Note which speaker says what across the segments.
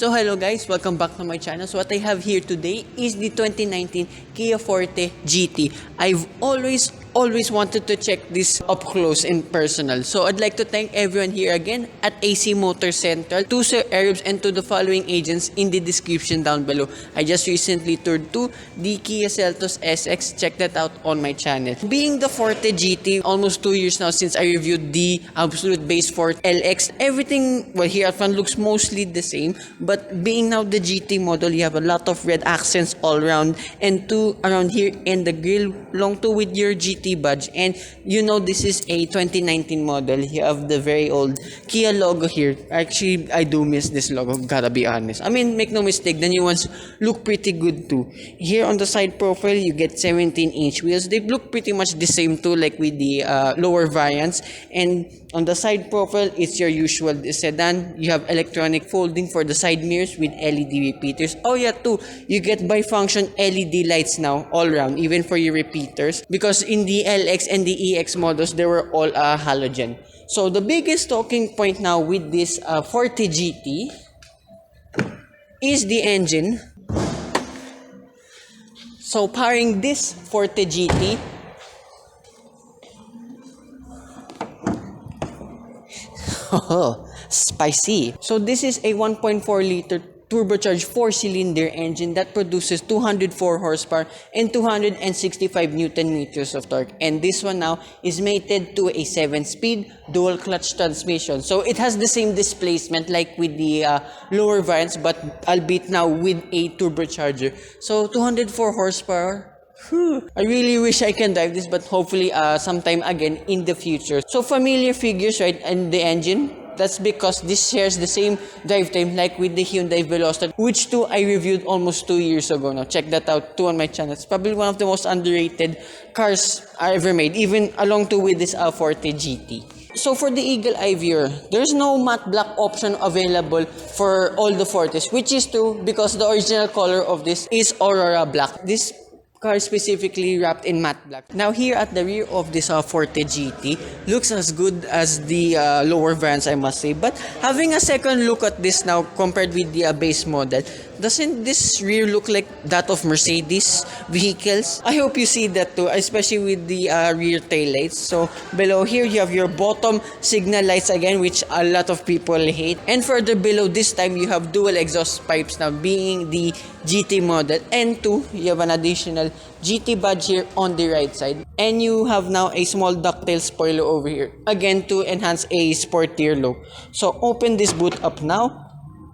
Speaker 1: So hello guys, welcome back to my channel. So what I have here today is the 2019 Kia Forte GT. I've always wanted to check this up close and personal. So I'd like to thank everyone here again at AC Motor Central, to Sir Arabs, and to the following agents in the description down below. I just recently toured to the Kia Cerato SX. Check that out on my channel. Being the Forte GT, almost 2 years now since I reviewed the absolute base Forte LX, everything well here at front looks mostly the same, but being now the GT model, you have a lot of red accents all around, and two around here, and the grille long to with your GT badge. And you know this is a 2019 model. You have the very old Kia logo here. Actually, I do miss this logo, gotta be honest. I mean, make no mistake, the new ones look pretty good too. Here on the side profile, you get 17-inch wheels. They look pretty much the same too, like with the lower variants. And on the side profile, it's your usual sedan. You have electronic folding for the side mirrors with LED repeaters. Oh yeah, too, you get bifunction LED lights now all around, even for your repeaters. Because in the LX and the EX models, they were all halogen. So the biggest talking point now with this Forte GT is the engine. So powering this Forte GT, oh, spicy. So this is a 1.4 liter turbocharged 4-cylinder engine that produces 204 horsepower and 265 newton meters of torque. And this one now is mated to a 7-speed dual clutch transmission. So it has the same displacement like with the lower variants, but albeit now with a turbocharger. So 204 horsepower. I really wish I can drive this, but hopefully sometime again in the future. So familiar figures, right, and the engine. That's because this shares the same drive time like with the Hyundai Veloster, which too I reviewed almost 2 years ago now. Check that out too on my channel. It's probably one of the most underrated cars I ever made, even along to with this Forte GT. So for the Eagle Eye viewer, there's no matte black option available for all the Fortes, which is true because the original color of this is Aurora Black. This car specifically wrapped in matte black. Now here at the rear of this Forte GT, looks as good as the lower variants, I must say. But having a second look at this now compared with the base model, doesn't this rear look like that of Mercedes vehicles? I hope you see that too, especially with the rear taillights. So below here you have your bottom signal lights again, which a lot of people hate. And further below this time you have dual exhaust pipes now, being the GT model. And two, you have an additional GT badge here on the right side. And you have now a small ducktail spoiler over here, again to enhance a sportier look. So open this boot up now.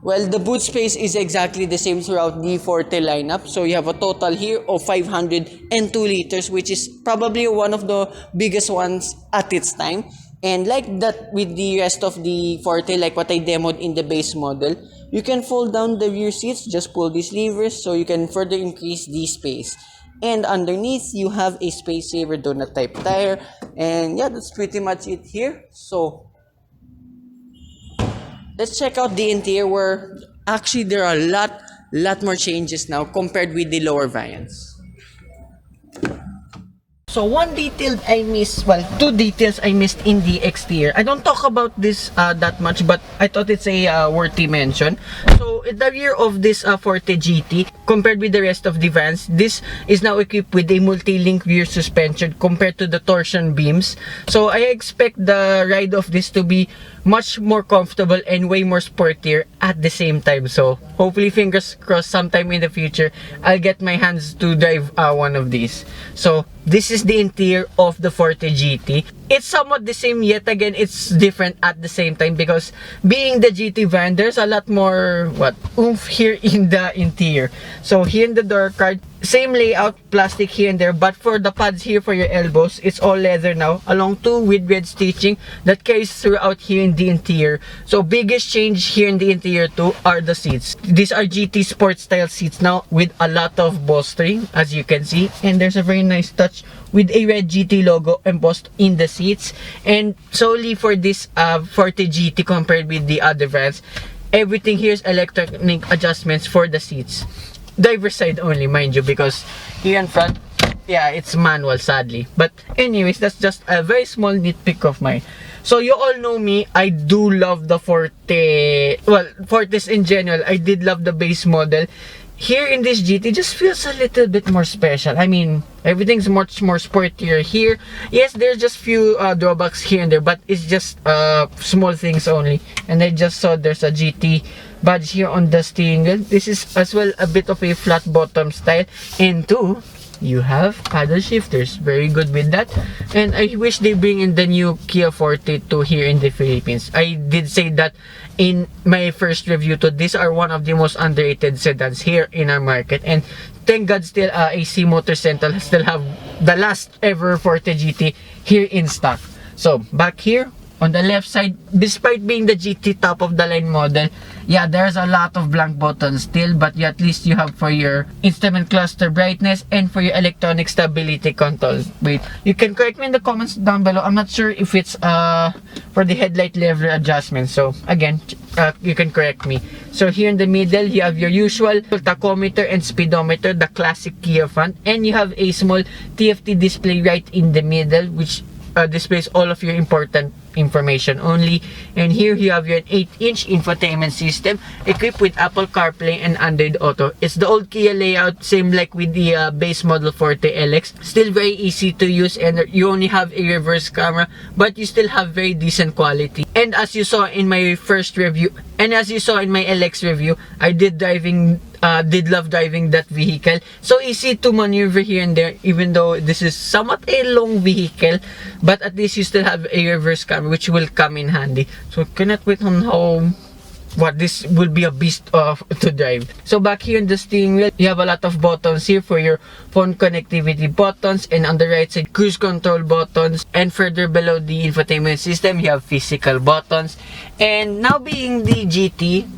Speaker 1: Well, the boot space is exactly the same throughout the Forte lineup. So you have a total here of 502 liters, which is probably one of the biggest ones at its time. And like that with the rest of the Forte, like what I demoed in the base model, you can fold down the rear seats, just pull these levers so you can further increase the space. And underneath, you have a space saver donut type tire. And yeah, that's pretty much it here. So let's check out the interior, where actually there are a lot more changes now compared with the lower variants. So one detail I missed, well, two details I missed in the exterior. I don't talk about this that much, but I thought it's a worthy mention. So in the rear of this Forte GT, compared with the rest of the vans, this is now equipped with a multi-link rear suspension compared to the torsion beams. So I expect the ride of this to be much more comfortable and way more sportier at the same time. So hopefully, fingers crossed, sometime in the future I'll get my hands to drive one of these. So this is the interior of the Forte GT. It's somewhat the same, yet again it's different at the same time, because being the GT van, there's a lot more oomph here in the interior. So here in the door card, same layout, plastic here and there, but for the pads here for your elbows, it's all leather now, along too with red stitching that carries throughout here in the interior. So biggest change here in the interior too are the seats. These are GT sport style seats now with a lot of bolstering, as you can see, and there's a very nice touch with a red GT logo embossed in the seats. And solely for this Forte GT compared with the other vans, everything here is electronic adjustments for the seats. Driver's side only, mind you, because here in front, yeah, it's manual, sadly. But anyways, that's just a very small nitpick of mine.
Speaker 2: So you all know me, I do love the Forte, well, Fortes in general. I did love the base model. Here in this GT, just feels a little bit more special. I mean, everything's much more sportier here. Yes, there's just few drawbacks here and there, but it's just small things only. And I just saw there's a GT badge here on the steering wheel. This is as well a bit of a flat bottom style. And two, you have paddle shifters. Very good with that. And I wish they bring in the new Kia Forte 2 here in the Philippines. I did say that in my first review to these are one of the most underrated sedans here in our market. And thank God still AC Motor Central still have the last ever Forte GT here in stock. So back here on the left side, despite being the GT top of the line model, yeah, there's a lot of blank buttons still, but at least you have for your instrument cluster brightness and for your electronic stability control. Wait, you can correct me in the comments down below. I'm not sure if it's for the headlight level adjustment. So again, you can correct me. So here in the middle, you have your usual tachometer and speedometer, the classic Kia font, and you have a small TFT display right in the middle, which displays all of your important information only. And here you have your 8-inch infotainment system equipped with Apple CarPlay and Android Auto. It's the old Kia layout, same like with the base model Forte LX. Still very easy to use, and you only have a reverse camera, but you still have very decent quality. And as you saw in my first review, and as you saw in my LX review, I did love driving that vehicle. So easy to maneuver here and there, even though this is somewhat a long vehicle, but at least you still have a reverse camera, which will come in handy. So cannot wait on how this will be a beast to drive. So back here in the steering wheel, you have a lot of buttons here for your phone connectivity buttons, and on the right side, cruise control buttons, and further below the infotainment system, you have physical buttons. And now being the GT,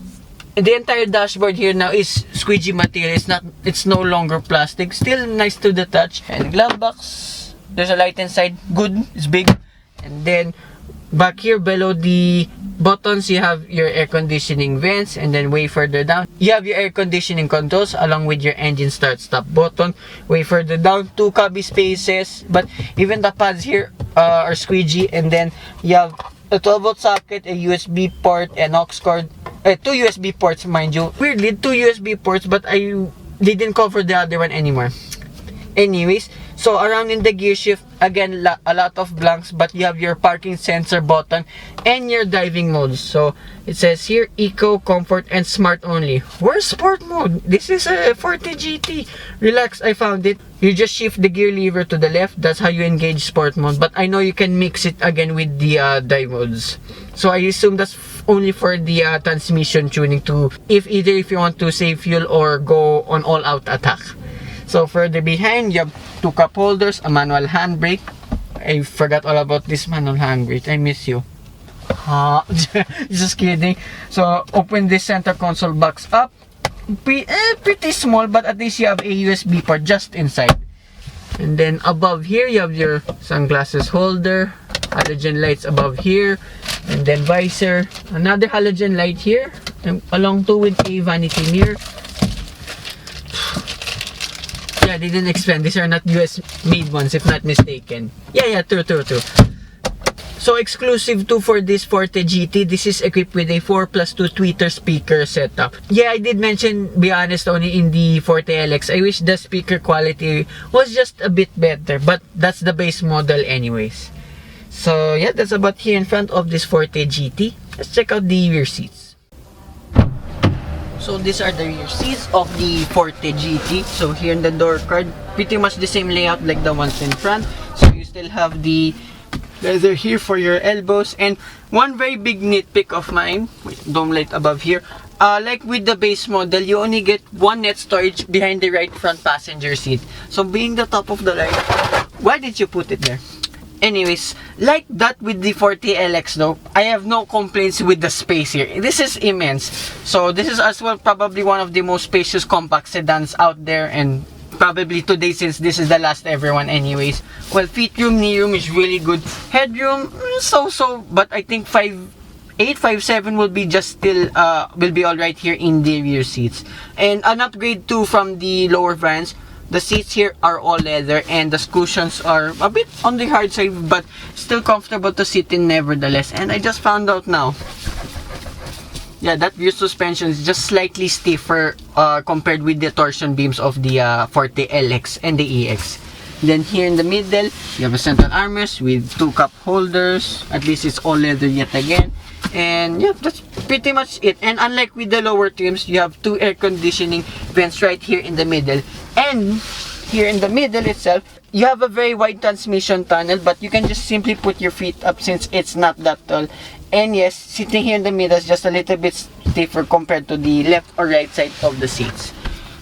Speaker 2: the entire dashboard here now is squeegee material. It's no longer plastic. Still nice to the touch. And glove box, there's a light inside. Good, it's big. And then back here below the buttons, you have your air conditioning vents, and then way further down, you have your air conditioning controls along with your engine start stop button. Way further down, 2 cubby spaces, but even the pads here are squeegee. And then you have a 12-volt socket, a USB port, an aux cord, 2 USB ports, mind you. Weirdly, 2 USB ports, but I didn't cover the other one anymore. Anyways, so around in the gear shift, again, a lot of blanks, but you have your parking sensor button and your driving modes. So it says here Eco, Comfort, and Smart only. Where's Sport mode? This is a Forte GT. Relax, I found it. You just shift the gear lever to the left. That's how you engage Sport mode. But I know you can mix it again with the drive modes. So I assume that's only for the transmission tuning to if you want to save fuel or go on all-out attack. So further behind, you have 2 cup holders, a manual handbrake. I forgot all about this manual handbrake. I miss you. Just kidding. So open this center console box up. Pretty small, but at least you have a USB port just inside. And then above here, you have your sunglasses holder, halogen lights above here, and then visor. Another halogen light here, and along too with a vanity mirror. Yeah, they didn't expand. These are not US made ones, if not mistaken. Yeah, true. So exclusive to for this Forte GT, this is equipped with a 4+2 tweeter speaker setup. Yeah, I did mention, be honest, only in the Forte LX. I wish the speaker quality was just a bit better, but that's the base model anyways. So yeah, that's about here in front of this Forte GT. Let's check out the rear seats. So these are the rear seats of the Forte GT. So here in the door card, pretty much the same layout like the ones in front. So you still have the leather here for your elbows. And one very big nitpick of mine, dome light above here, like with the base model, you only get 1 net storage behind the right front passenger seat. So being the top of the line, why did you put it there? Anyways, like that with the Forte LX though, I have no complaints with the space here. This is immense. So this is as well probably one of the most spacious compact sedans out there, and probably today since this is the last ever one anyways. Well, feet room, knee room is really good. Headroom, so, but I think 5'8", 5'7" will be just still will be alright here in the rear seats. And an upgrade too from the lower variants, The seats here are all leather and the cushions are a bit on the hard side but still comfortable to sit in nevertheless. And I just found out now, yeah, that rear suspension is just slightly stiffer compared with the torsion beams of the Forte LX and the EX. Then here in the middle, you have a central armrest with 2 cup holders. At least it's all leather yet again. And yeah, that's pretty much it. And unlike with the lower trims, you have 2 air conditioning vents right here in the middle. And here in the middle itself, you have a very wide transmission tunnel, but you can just simply put your feet up since it's not that tall. And yes, sitting here in the middle is just a little bit stiffer compared to the left or right side of the seats.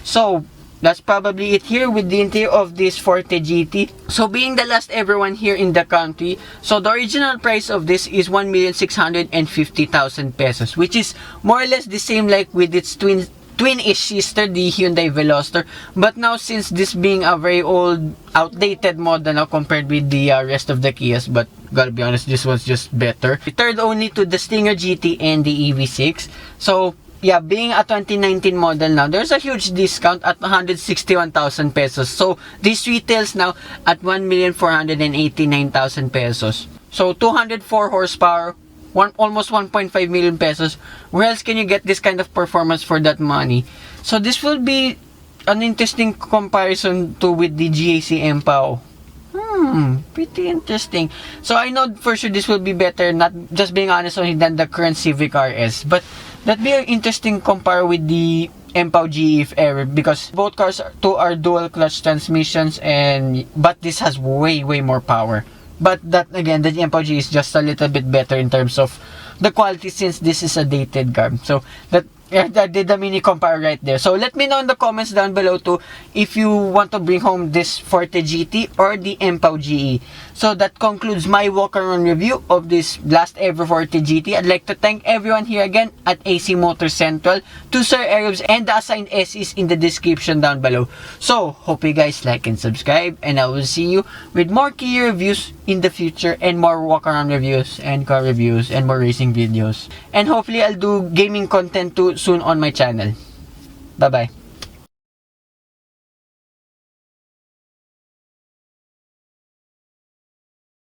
Speaker 2: So that's probably it here with the interior of this Forte GT. So being the last ever one here in the country, so the original price of this is 1,650,000 pesos, which is more or less the same like with its twin-ish sister, the Hyundai Veloster. But now, since this being a very old, outdated model now compared with the rest of the Kias, but gotta be honest, this one's just better. Third only to the Stinger GT and the EV6. So yeah, being a 2019 model now, there's a huge discount at 161,000 pesos. So this retails now at 1,489,000 pesos. So 204 horsepower, almost 1.5 million pesos. Where else can you get this kind of performance for that money? So this will be an interesting comparison to with the GAC MPAO. Pretty interesting. So I know for sure this will be better, not just being honest only, than the current Civic RS. But that'd be an interesting compare with the MPAO GE if ever, because both cars are dual clutch transmissions, but this has way more power. But that again, the MPAO GE is just a little bit better in terms of the quality since this is a dated car. So that did a mini compare right there. So let me know in the comments down below too if you want to bring home this Forte GT or the MPAO GE. So that concludes my walk-around review of this last ever Forte GT. I'd like to thank everyone here again at AC Motor Central, to Sir Arabs, and the assigned SEs in the description down below. So hope you guys like and subscribe, and I will see you with more Kia reviews in the future, and more walk-around reviews and car reviews and more racing videos. And hopefully I'll do gaming content too soon on my channel. Bye bye.